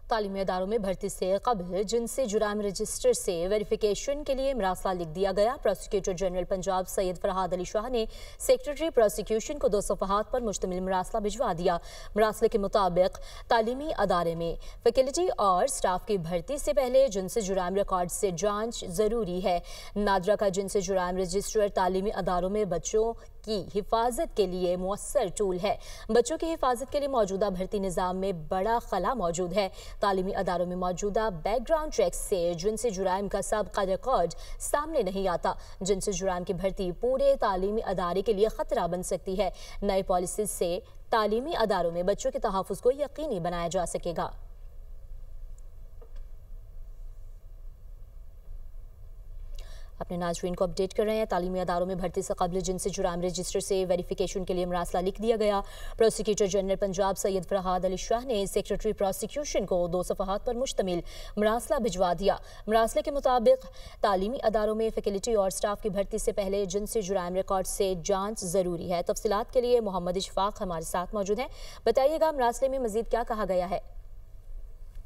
तालीमी अदारों में भर्ती से कबल जिनसी जुराम रजिस्टर से वेरिफिकेशन के लिए मरासला लिख दिया गया। प्रोसिक्यूटर जनरल पंजाब सैयद फरहाद अली शाह ने सेक्रेटरी प्रोसिक्यूशन को 2 सफ़हात पर मुश्तमिल मरासला भिजवा दिया। मरासले के मुताबिक तालीमी अदारे में फैकल्टी और स्टाफ की भर्ती से पहले जिनसी जुराम रिकॉर्ड से जाँच ज़रूरी है। नादरा का जिनसी जुराम रजिस्टर तालीमी अदारों में बच्चों की हिफाजत के लिए मुअस्सर टूल है। बच्चों की हिफाजत के लिए मौजूदा भर्ती निज़ाम में बड़ा खला मौजूद है। तालीमी अदारों में मौजूदा बैकग्राउंड चेक से जिनसी जुराइम का साबिक़ा रिकॉर्ड सामने नहीं आता। जिनसी जुराइम की भर्ती पूरे तालीमी अदारे के लिए खतरा बन सकती है। नई पॉलिसी से तालीमी अदारों में बच्चों के तहफ़्फ़ुज़ को यकीनी बनाया जा सकेगा। अपने नाज़रीन को अपडेट कर रहे हैं। तालीमी अदारों में भर्ती से कबल जिनसी जुराम रजिस्टर से वेरिफिकेशन के लिए मरासला लिख दिया गया। प्रोसिक्यूटर जनरल पंजाब सैयद फरहाद अली शाह ने सेक्रेटरी प्रोसिक्यूशन को 2 सफ़हात पर मुश्तमिल मरासला भिजवा दिया। मरासले के मुताबिक तालीमी अदारों में फैकल्टी और स्टाफ की भर्ती से पहले जिनसी जुराम रिकॉर्ड से जाँच ज़रूरी है। तफसीलात के लिए मोहम्मद इशफाक हमारे साथ मौजूद हैं। बताइएगा मरासले में मज़ीद क्या कहा गया है?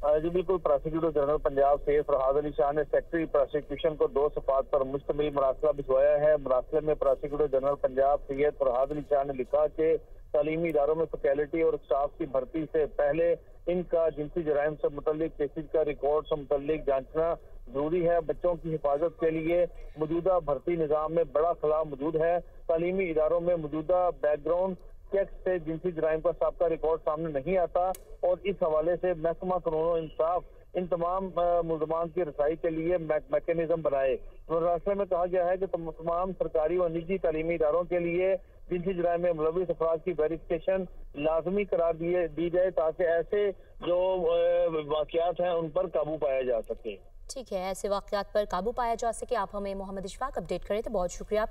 जी बिल्कुल, प्रोसिक्यूटर जनरल पंजाब सैयद फरहाद अली शाह ने सेक्रेटरी प्रोसिक्यूशन को 2 सफ़हात पर मुश्तमिल मरासला भिजवाया है। मरासले में प्रोसिक्यूटर जनरल पंजाब सैयद फरहाद अली शाह ने लिखा कि तालीमी इदारों में फैकल्टी और स्टाफ की भर्ती से पहले इनका जिनसी जराइम से मुतल्लिक केसेज का रिकॉर्ड से मुतल्लिक जांचना जरूरी है। बच्चों की हिफाजत के लिए मौजूदा भर्ती निज़ाम में बड़ा खला मौजूद है। तालीमी इदारों में मौजूदा बैकग्राउंड चेक से जिनसी जराइम का साबिक़ा रिकॉर्ड सामने नहीं आता और इस हवाले से महकमा कानून इंसाफ इन तमाम मुल्ज़मान की रसाई के लिए मैकेनिज्म बनाए। मरासले में कहा गया है कि तमाम सरकारी और निजी तालीमी इदारों के लिए जिनसी जराइम में मुलविस अफराद की वेरिफिकेशन लाजमी करार दी जाए ताकि ऐसे जो वाक़यात हैं उन पर काबू पाया जा सके। ठीक है, ऐसे वाक़यात पर काबू पाया जा सके। आप हमें मोहम्मद इशफाक अपडेट करें तो बहुत शुक्रिया।